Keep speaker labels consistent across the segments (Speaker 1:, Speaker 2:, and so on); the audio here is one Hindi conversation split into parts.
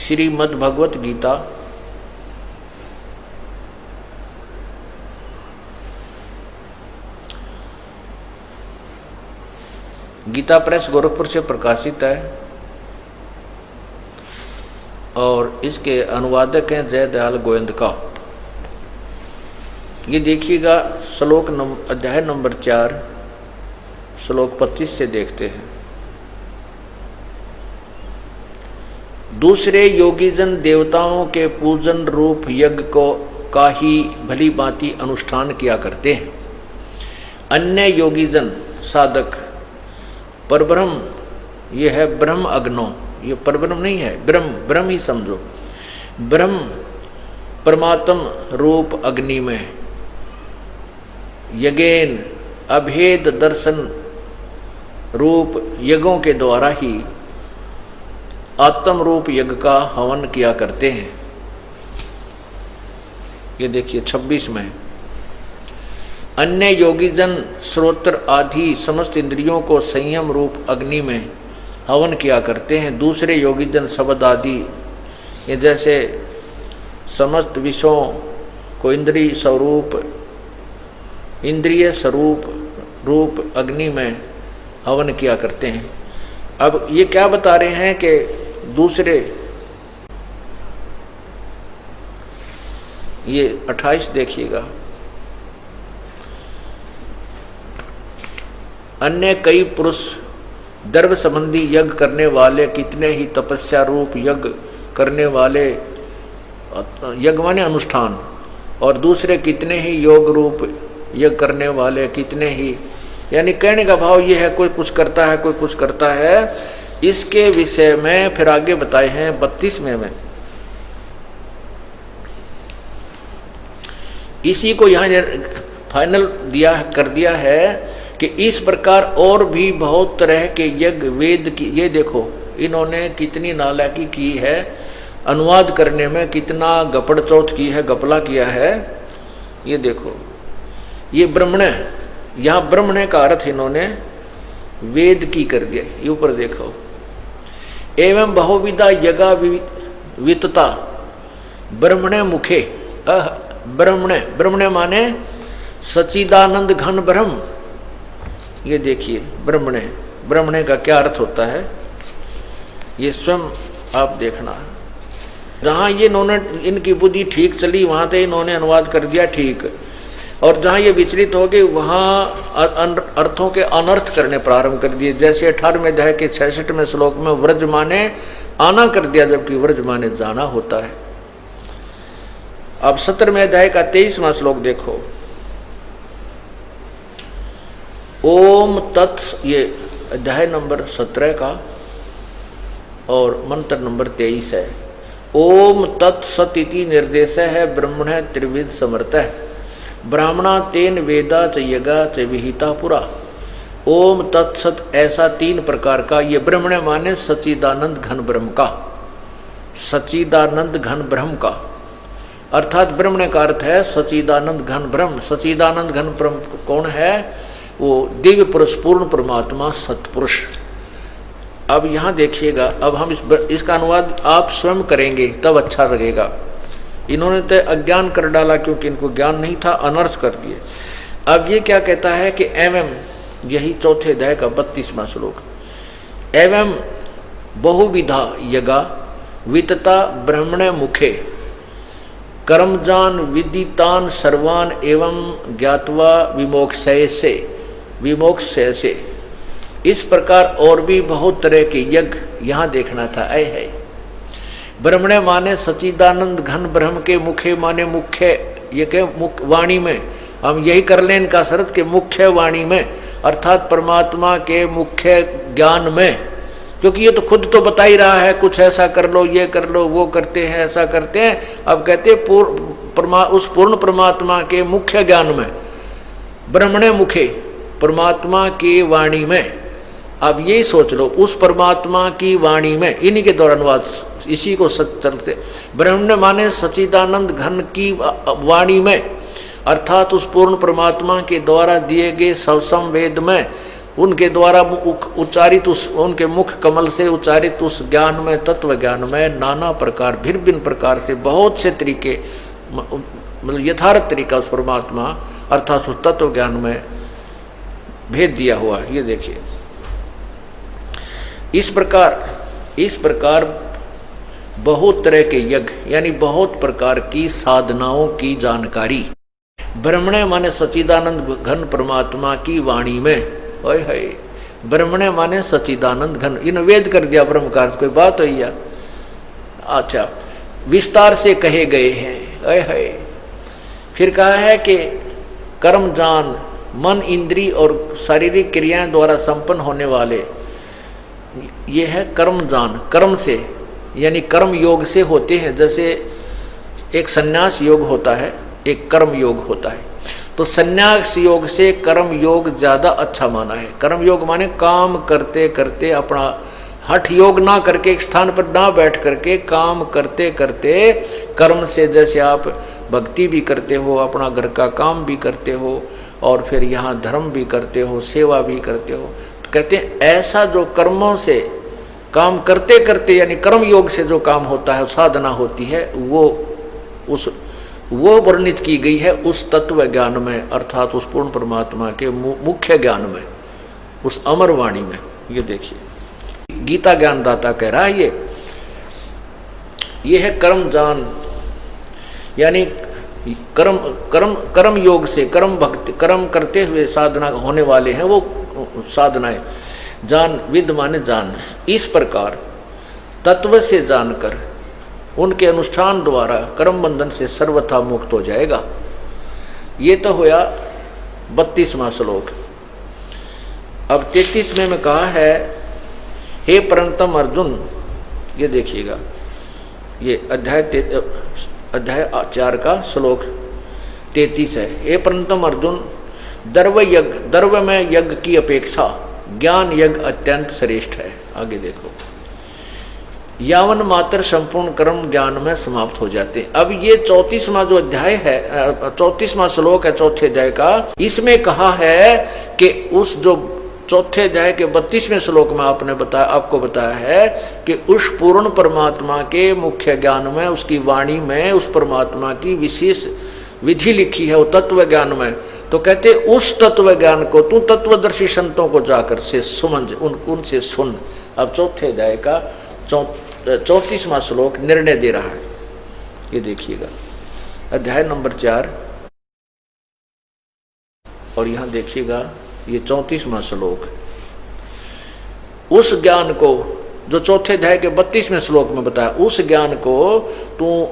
Speaker 1: श्रीमद् भगवत गीता गीता प्रेस गोरखपुर से प्रकाशित है और इसके अनुवादक हैं जय दयाल गोविंद का। ये देखिएगा अध्याय नंबर 4 श्लोक 25 से देखते हैं। दूसरे योगीजन देवताओं के पूजन रूप यज्ञ का ही भली भांति अनुष्ठान किया करते हैं। अन्य योगीजन साधक परब्रह्म, ये है ब्रह्म अग्नो, ये परब्रह्म नहीं है, ब्रह्म ही समझो, ब्रह्म परमात्म रूप अग्नि में यज्ञेन अभेद दर्शन रूप यज्ञों के द्वारा ही आत्म रूप यज्ञ का हवन किया करते हैं। ये देखिए 26 में, अन्य योगीजन श्रोत्र आदि समस्त इंद्रियों को संयम रूप अग्नि में हवन किया करते हैं। दूसरे योगीजन शब्द आदि ये जैसे समस्त विषयों को इंद्रिय स्वरूप रूप अग्नि में हवन किया करते हैं। अब ये क्या बता रहे हैं कि दूसरे, ये 28 देखिएगा, अन्य कई पुरुष द्रव्य संबंधी यज्ञ करने वाले, कितने ही तपस्या रूप यज्ञ करने वाले, यज्ञ माने अनुष्ठान, और दूसरे कितने ही योग रूप यज्ञ करने वाले, कितने ही, यानी कहने का भाव ये है कोई कुछ करता है, कोई कुछ करता है। इसके विषय में फिर आगे बताए हैं 32 में इसी को यहाँ फाइनल कर दिया है कि इस प्रकार और भी बहुत तरह के यज्ञ वेद की, ये देखो इन्होंने कितनी नालायकी की है, अनुवाद करने में कितना गपड़ चौथ की है, गपला किया है। ये देखो, ये ब्रह्मण्य, यहाँ ब्रह्मण्य का अर्थ इन्होंने वेद की कर दिया। ये ऊपर देखो, एवं बहुविधा यज्ञा वितता ब्रह्मण्य मुखे ब्रह्मण्य माने सच्चिदानंद घन ब्रह्म। ये देखिए ब्रह्मण्य का क्या अर्थ होता है, ये स्वयं आप देखना। जहाँ ये इन्होंने, इनकी बुद्धि ठीक चली वहाँ से इन्होंने अनुवाद कर दिया ठीक, और जहाँ ये विचलित हो गए वहाँ अर्थों के अनर्थ करने प्रारंभ कर दिए। जैसे 18वें अध्याय के 66वें श्लोक में व्रज माने आना कर दिया, जबकि व्रज माने जाना होता है। अब 17वें अध्याय का 23वां श्लोक देखो, ओम तत्स, ये अध्याय नंबर 17 का और मंत्र नंबर 23 है। ओम तत्सत इति निर्देश है ब्रह्मण त्रिविध समर्थ है, ब्राह्मणा तेन वेदा च यज्ञा च विहिता पुरा। ओम तत्सत, ऐसा 3 प्रकार का, ये ब्रह्मण्य माने सच्चिदानंद घन ब्रह्म का, सच्चिदानंद घन ब्रह्म का, अर्थात ब्रह्मण्य का अर्थ है सच्चिदानंद घन ब्रह्म। सच्चिदानंद घन ब्रह्म कौन है? वो दिव्य पुरुष, पूर्ण परमात्मा, सत्पुरुष। अब यहाँ देखिएगा, अब हम इसका अनुवाद आप स्वयं करेंगे तब अच्छा लगेगा। इन्होंने तो अज्ञान कर डाला, क्योंकि इनको ज्ञान नहीं था, अनर्थ कर दिए। अब ये क्या कहता है कि एवं, यही चौथे अध्याय का 32वां श्लोक, एवं बहुविधा यज्ञा वितता ब्रह्मण्य मुखे कर्मजान विदितान सर्वान एवं ज्ञात्वा विमोक्षय से। इस प्रकार और भी बहुत तरह के यज्ञ यहाँ देखना था। है ब्रह्मण्य माने सच्चिदानंद घन ब्रह्म के, मुखे माने मुख्य, ये के वाणी में, हम यही कर लें इनका शरत के मुख्य वाणी में, अर्थात परमात्मा के मुख्य ज्ञान में, क्योंकि ये तो खुद तो बता ही रहा है कुछ ऐसा कर लो, ये कर लो, वो करते हैं, ऐसा करते हैं। अब कहते उस पूर्ण परमात्मा के मुख्य ज्ञान में, ब्रह्मण्य मुखे, परमात्मा की वाणी में। अब यही सोच लो, उस परमात्मा की वाणी में, इन्हीं के द्वारा अनुवाद, इसी को सच चलते, ब्रह्मण्य माने सच्चिदानंद घन की वाणी में, अर्थात उस पूर्ण परमात्मा के द्वारा दिए गए सवसम वेद में उनके द्वारा उच्चारित उस उनके मुख कमल से उच्चारित उस ज्ञान में, तत्व ज्ञान में नाना प्रकार भिन्न भिन्न प्रकार से बहुत से तरीके, मतलब यथार्थ तरीका उस परमात्मा अर्थात उस तत्व ज्ञान में भेद दिया हुआ। ये देखिए, इस प्रकार बहुत तरह के यज्ञ यानी बहुत प्रकार की साधनाओं की जानकारी ब्रह्मणे माने सच्चिदानंद घन परमात्मा की वाणी में, ओए है ब्रह्मणे माने सच्चिदानंद घन, इन वेद कर दिया ब्रह्म का, कोई बात हुई या? अच्छा, विस्तार से कहे गए हैं, ओए है। फिर कहा है कि कर्म जान, मन इंद्री और शारीरिक क्रियाएं द्वारा संपन्न होने वाले, ये है कर्म जान, कर्म से यानी कर्म योग से होते हैं। जैसे एक संन्यास योग होता है, एक कर्म योग होता है, तो संन्यास योग से कर्म योग ज्यादा अच्छा माना है। कर्म योग माने काम करते करते, अपना हठ योग ना करके, एक स्थान पर ना बैठ करके काम करते करते कर्म से, जैसे आप भक्ति भी करते हो, अपना घर का काम भी करते हो और फिर यहाँ धर्म भी करते हो, सेवा भी करते हो, तो कहते हैं ऐसा जो कर्मों से काम करते करते यानी कर्म योग से जो काम होता है, साधना होती है, वो वर्णित की गई है उस तत्व ज्ञान में, अर्थात उस पूर्ण परमात्मा के मुख्य ज्ञान में, उस अमर वाणी में। ये देखिए, गीता ज्ञानदाता कह रहा है ये है कर्म जान, यानी कर्म योग से, कर्म करते हुए साधना होने वाले हैं वो साधनाएं। जान, विद माने जान, इस प्रकार तत्व से जानकर उनके अनुष्ठान द्वारा कर्म बंधन से सर्वथा मुक्त हो जाएगा। ये तो होया 32वां श्लोक। अब 33वें में कहा है, हे परंतम अर्जुन, ये देखिएगा, ये अध्याय 4 का श्लोक 33 है। हे परंतम अर्जुन, दर्व में यज्ञ की अपेक्षा ज्ञान यज्ञ अत्यंत श्रेष्ठ है। आगे देखो, यावन मात्र संपूर्ण कर्म ज्ञान में समाप्त हो जाते हैं। अब ये 34वां जो अध्याय है, 34वां श्लोक है चौथे अध्याय का, इसमें कहा है कि उस जो चौथे अध्याय के 32वें श्लोक में आपको बताया है कि उस पूर्ण परमात्मा के मुख्य ज्ञान में, उसकी वाणी में उस परमात्मा की विशेष विधि लिखी है वो तत्व ज्ञान में। तो कहते उस तत्व ज्ञान को तू तत्वदर्शी संतों को जाकर से समझ, उनसे सुन। अब चौथे अध्याय का 34वां श्लोक निर्णय दे रहा है। ये देखिएगा, अध्याय नंबर 4 और यहां देखिएगा ये 34वां श्लोक। उस ज्ञान को जो चौथे अध्याय के 32वें श्लोक में बताया, उस ज्ञान को तू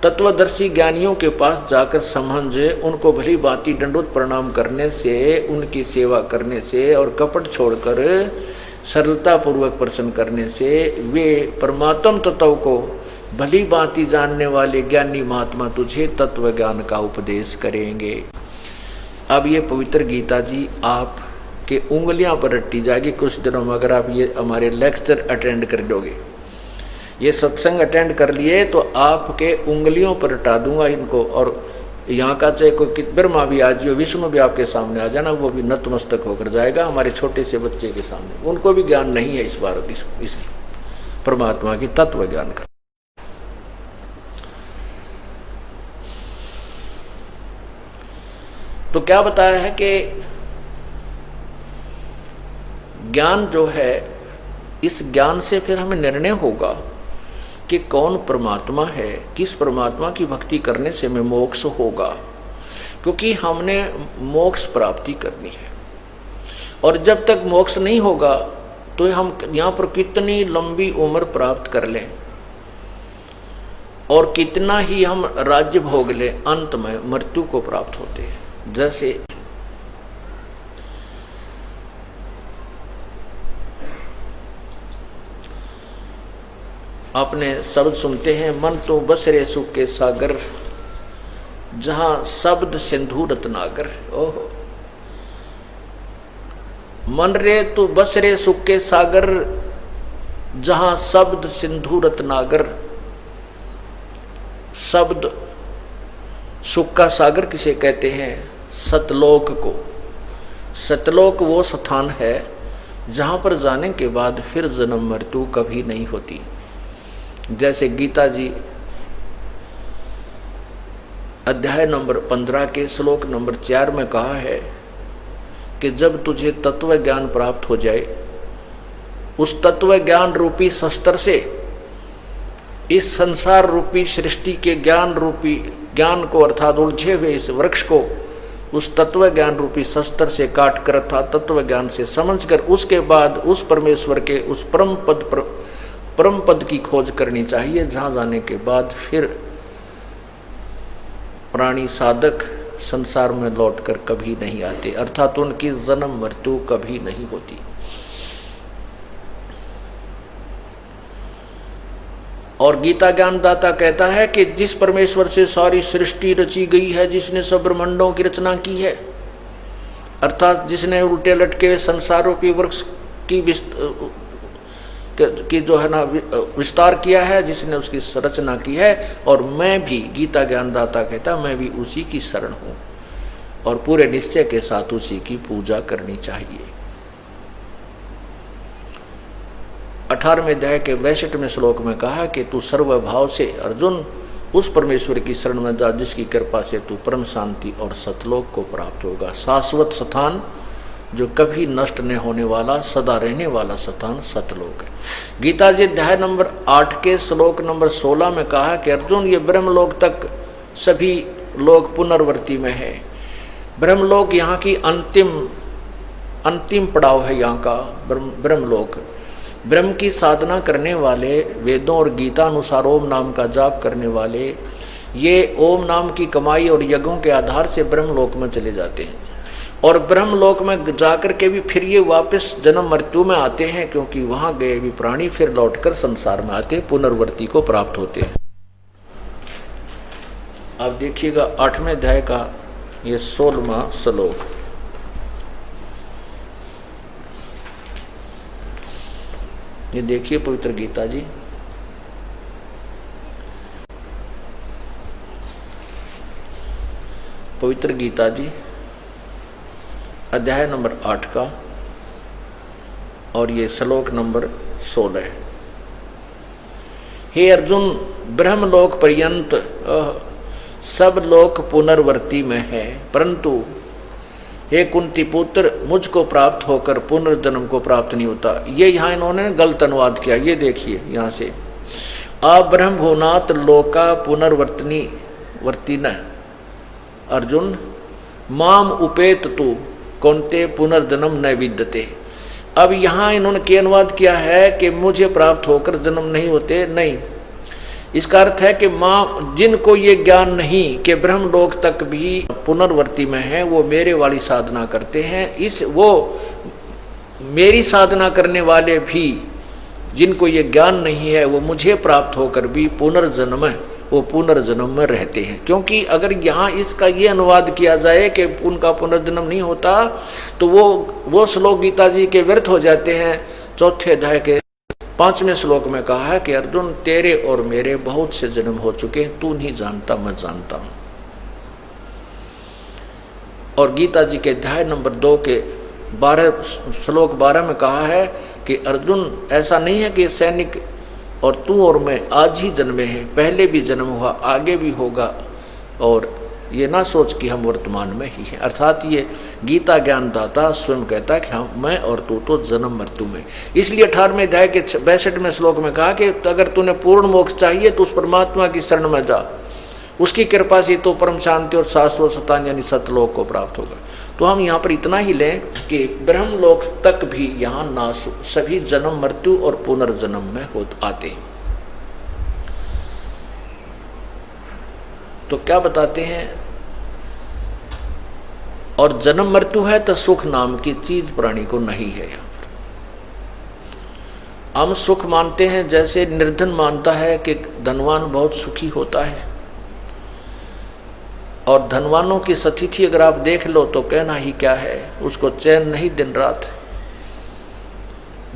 Speaker 1: तत्वदर्शी ज्ञानियों के पास जाकर समझ, उनको भली भांति दंडोत प्रणाम करने से, उनकी सेवा करने से और कपट छोड़कर सरलता पूर्वक प्रश्न करने से वे परमात्म तत्व को भली भांति जानने वाले ज्ञानी महात्मा तुझे तत्व ज्ञान का उपदेश करेंगे। अब ये पवित्र गीता जी आपके उंगलियां पर रट्टी जाएगी कुछ दिनों में, अगर आप ये हमारे लेक्चर अटेंड कर लोगे, ये सत्संग अटेंड कर लिए तो आपके उंगलियों पर रटा दूंगा इनको। और यहाँ का चाहे कोई ब्रह्मा भी आ जाए, विष्णु में भी आपके सामने आ जाना, वो भी नतमस्तक होकर जाएगा हमारे छोटे से बच्चे के सामने। उनको भी ज्ञान नहीं है इस बार इस परमात्मा की तत्व ज्ञान का। तो क्या बताया है कि ज्ञान जो है, इस ज्ञान से फिर हमें निर्णय होगा कि कौन परमात्मा है, किस परमात्मा की भक्ति करने से हमें मोक्ष होगा, क्योंकि हमने मोक्ष प्राप्ति करनी है। और जब तक मोक्ष नहीं होगा तो हम यहाँ पर कितनी लंबी उम्र प्राप्त कर लें और कितना ही हम राज्य भोग लें, अंत में मृत्यु को प्राप्त होते हैं। जैसे आपने शब्द सुनते हैं, मन तो बसरे सुख के सागर, जहां शब्द सिंधु रत्नागर। ओहो, मन रे तू बसरे सुख के सागर, जहां शब्द सिंधु रत्नागर। शब्द सुख का सागर किसे कहते हैं? सतलोक को। सतलोक वो स्थान है जहाँ पर जाने के बाद फिर जन्म मृत्यु कभी नहीं होती। जैसे गीता जी अध्याय नंबर 15 के श्लोक नंबर 4 में कहा है कि जब तुझे तत्व ज्ञान प्राप्त हो जाए, उस तत्व ज्ञान रूपी शस्त्र से इस संसार रूपी सृष्टि के ज्ञान रूपी ज्ञान को अर्थात उलझे हुए इस वृक्ष को उस तत्व ज्ञान रूपी शस्त्र से काट कर अर्थात तत्व ज्ञान से समझकर उसके बाद उस परमेश्वर के उस परम पद की खोज करनी चाहिए, जहां जाने के बाद फिर प्राणी साधक संसार में लौटकर कभी नहीं आते, अर्थात उनकी जन्म मृत्यु कभी नहीं होती। और गीता ज्ञानदाता कहता है कि जिस परमेश्वर से सारी सृष्टि रची गई है, जिसने सब ब्रह्मांडों की रचना की है, अर्थात जिसने उल्टे लटके संसार रूपी वृक्ष की जो है ना विस्तार किया है, जिसने उसकी रचना की है, और मैं भी, गीता ज्ञानदाता कहता मैं भी उसी की शरण हूं और पूरे निश्चय के साथ उसी की पूजा करनी चाहिए। 18वें अध्याय के 62वें श्लोक में कहा कि तू सर्वभाव से अर्जुन उस परमेश्वर की शरण में जा जिसकी कृपा से तू परम शांति और सतलोक को प्राप्त होगा। शाश्वत स्थान जो कभी नष्ट न होने वाला सदा रहने वाला स्थान सतलोक है। गीता जी अध्याय नंबर 8 के श्लोक नंबर 16 में कहा कि अर्जुन ये ब्रह्मलोक तक सभी लोग पुनर्वर्ती में है। ब्रह्मलोक यहाँ की अंतिम पड़ाव है, यहाँ का ब्रह्मलोक। ब्रह्म की साधना करने वाले, वेदों और गीता अनुसार ओम नाम का जाप करने वाले, ये ओम नाम की कमाई और यज्ञों के आधार से ब्रह्मलोक में चले जाते हैं और ब्रह्मलोक में जाकर के भी फिर ये वापस जन्म मृत्यु में आते हैं, क्योंकि वहां गए भी प्राणी फिर लौटकर संसार में आते, पुनर्वर्ती को प्राप्त होते हैं। आप देखिएगा 8वें अध्याय का ये 16वां श्लोक। ये देखिए पवित्र गीता जी, पवित्र गीता जी अध्याय नंबर 8 का और ये श्लोक नंबर 16 है। हे अर्जुन, ब्रह्मलोक पर्यंत सब लोक पुनर्वर्ती में है, परंतु हे कुंती पुत्र, मुझको प्राप्त होकर पुनर्जन्म को प्राप्त नहीं होता। ये यहाँ इन्होंने गलत अनुवाद किया। ये देखिए यहाँ से, अब्रह्मभुनात् लोका पुनर्वर्तिन अर्जुन माम उपेत तु कौन्ते पुनर्जन्म न विद्यते। अब यहाँ इन्होंने क्या अनुवाद किया है कि मुझे प्राप्त होकर जन्म नहीं होते, नहीं। इसका अर्थ है कि माँ, जिनको ये ज्ञान नहीं कि ब्रह्मलोक तक भी पुनर्वर्ती में है, वो मेरे वाली साधना करते हैं। वो मेरी साधना करने वाले भी जिनको ये ज्ञान नहीं है, वो मुझे प्राप्त होकर भी वो पुनर्जन्म में रहते हैं। क्योंकि अगर यहाँ इसका ये अनुवाद किया जाए कि उनका पुनर्जन्म नहीं होता, तो वो श्लोक गीता जी के व्यर्थ हो जाते हैं। 4थे अध्याय के 5वें श्लोक में कहा है कि अर्जुन, तेरे और मेरे बहुत से जन्म हो चुके हैं, तू नहीं जानता, मैं जानता हूं। और गीता जी के अध्याय नंबर 2 के 12 श्लोक 12 में कहा है कि अर्जुन, ऐसा नहीं है कि सैनिक और तू और मैं आज ही जन्मे हैं, पहले भी जन्म हुआ, आगे भी होगा, और ये ना सोच कि हम वर्तमान में ही हैं। अर्थात ये गीता ज्ञानदाता स्वयं कहता है कि हम, मैं और तू तो जन्म मृत्यु में। इसलिए 18वें अध्याय के 62वें श्लोक में कहा कि अगर तूने पूर्ण मोक्ष चाहिए तो उस परमात्मा की शरण में जा, उसकी कृपा से तो परम शांति और शाश्वत स्थान यानी सतलोक को प्राप्त होगा। तो हम यहाँ पर इतना ही लें कि ब्रह्मलोक तक भी यहाँ नाश सभी जन्म मृत्यु और पुनर्जन्म में आते हैं। तो क्या बताते हैं, और जन्म मृत्यु है तो सुख नाम की चीज प्राणी को नहीं है। यहाँ पर हम सुख मानते हैं, जैसे निर्धन मानता है कि धनवान बहुत सुखी होता है, और धनवानों की स्थिति अगर आप देख लो तो कहना ही क्या है, उसको चैन नहीं दिन रात।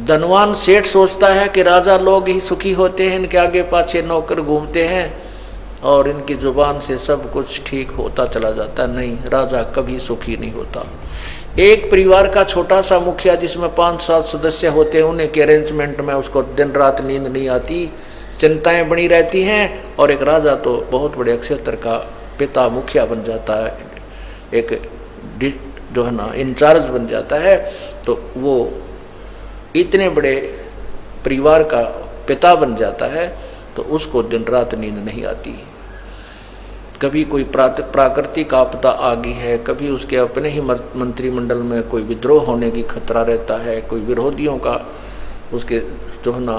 Speaker 1: धनवान सेठ सोचता है कि राजा लोग ही सुखी होते हैं, इनके आगे पाछे नौकर घूमते हैं और इनकी जुबान से सब कुछ ठीक होता चला जाता। नहीं, राजा कभी सुखी नहीं होता। एक परिवार का छोटा सा मुखिया जिसमें 5-7 सदस्य होते हैं, उन्हें के अरेंजमेंट में उसको दिन रात नींद नहीं आती, चिंताएं बनी रहती हैं। और एक राजा तो बहुत बड़े क्षेत्र का पिता मुखिया बन जाता है, एक जो है ना इंचार्ज बन जाता है, तो वो इतने बड़े परिवार का पिता बन जाता है, तो उसको दिन रात नींद नहीं आती। कभी कोई प्राकृतिक आपदा आ गई है, कभी उसके अपने ही मंत्रिमंडल में कोई विद्रोह होने की खतरा रहता है, कोई विरोधियों का उसके जो है ना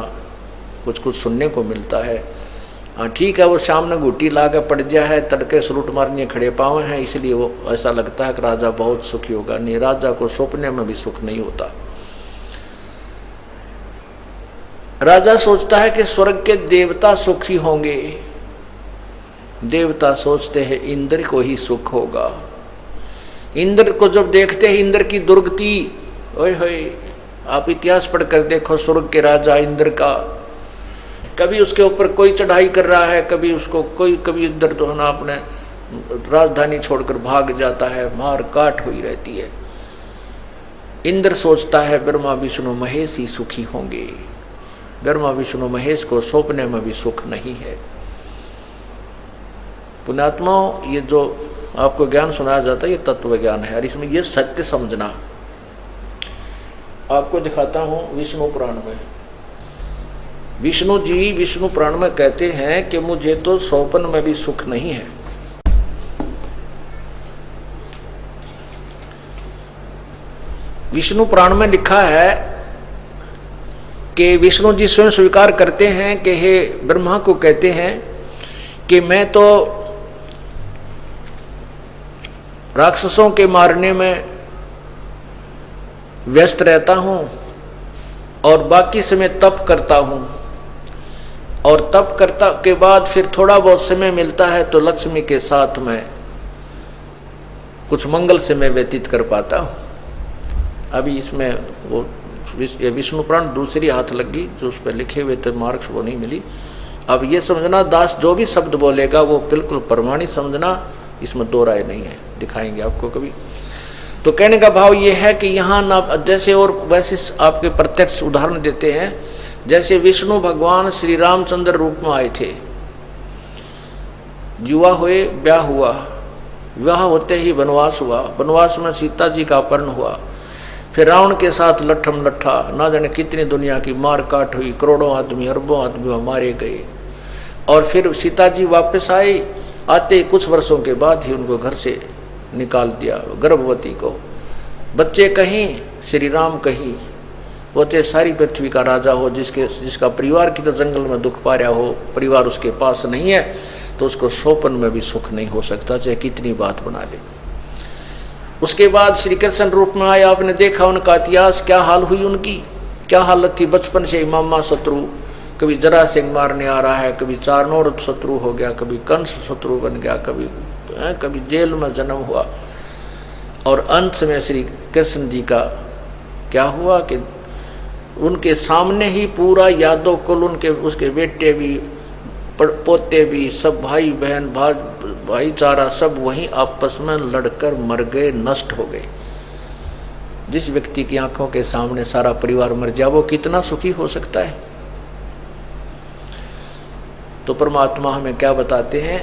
Speaker 1: कुछ कुछ सुनने को मिलता है। हाँ ठीक है, वो शाम ने घुट्टी ला के पड़ गया है, तड़के सलूट मारने खड़े पाँव हैं, इसलिए वो ऐसा लगता है कि राजा बहुत सुखी होगा। नहीं, राजा को सपने में भी सुख नहीं होता। राजा सोचता है कि स्वर्ग के देवता सुखी होंगे, देवता सोचते हैं इंद्र को ही सुख होगा। इंद्र को जब देखते हैं, इंद्र की दुर्गति, ओए होए, आप इतिहास पढ़कर देखो स्वर्ग के राजा इंद्र का, कभी उसके ऊपर कोई चढ़ाई कर रहा है, कभी उसको कोई, कभी इंद्र तो है ना अपने राजधानी छोड़कर भाग जाता है, मार काट हुई रहती है। इंद्र सोचता है ब्रह्मा विष्णु महेश ही सुखी होंगे, ब्रह्मा विष्णु महेश को सौंपने में भी सुख नहीं है। पुण्यात्माओं, ये जो आपको ज्ञान सुनाया जाता है ये तत्व ज्ञान है, और इसमें ये सत्य समझना। आपको दिखाता हूं विष्णु पुराण में, विष्णु जी विष्णु पुराण में कहते हैं कि मुझे तो सौपन में भी सुख नहीं है। विष्णु पुराण में लिखा है कि विष्णु जी स्वयं स्वीकार करते हैं कि हे ब्रह्मा को कहते हैं कि मैं तो राक्षसों के मारने में व्यस्त रहता हूं और बाकी समय तप करता हूं, और तप करता के बाद फिर थोड़ा बहुत समय मिलता है तो लक्ष्मी के साथ में कुछ मंगल समय व्यतीत कर पाता हूं। अभी इसमें वो विष्णु पुराण दूसरी हाथ लगी जो उस पर लिखे हुए थे मार्क्स, वो नहीं मिली। अब ये समझना, दास जो भी शब्द बोलेगा वो बिल्कुल प्रमाणित समझना, इसमें दो राय नहीं है, दिखाएंगे आपको कभी। तो कहने का भाव ये है कि यहाँ ना जैसे और वैसे आपके प्रत्यक्ष उदाहरण देते हैं, जैसे विष्णु भगवान श्री रामचंद्र रूप में आए थे, युवा हुए, ब्याह हुआ, विवाह होते ही वनवास हुआ, वनवास में सीता जी का अपहरण हुआ, फिर रावण के साथ लट्ठम लट्ठा, ना जाने कितनी दुनिया की मार काट हुई, करोड़ों आदमी अरबों आदमी मारे गए, और फिर सीता जी वापस आए, आते कुछ वर्षों के बाद ही उनको घर से निकाल दिया, गर्भवती को। बच्चे कहीं, श्री राम कहीं, वो चाहे सारी पृथ्वी का राजा हो, जिसका परिवार की तो जंगल में दुख पा रहा हो, परिवार उसके पास नहीं है, तो उसको सोपन में भी सुख नहीं हो सकता, चाहे कितनी बात बना ले। उसके बाद श्री कृष्ण रूप में आए, आपने देखा उनका इतिहास, क्या हाल हुई उनकी, क्या हालत थी। बचपन से मामा शत्रु, कभी जरा सिंह मारने आ रहा है, कभी चारनोर शत्रु हो गया, कभी कंस शत्रु बन गया, कभी जेल में जन्म हुआ, और अंत में श्री कृष्ण जी का क्या हुआ कि उनके सामने ही पूरा यादव कुल, उनके उसके बेटे भी पोते भी, सब भाई बहन भाईचारा सब वहीं आपस में लड़कर मर गए, नष्ट हो गए। जिस व्यक्ति की आंखों के सामने सारा परिवार मर जाए वो कितना सुखी हो सकता है। तो परमात्मा हमें क्या बताते हैं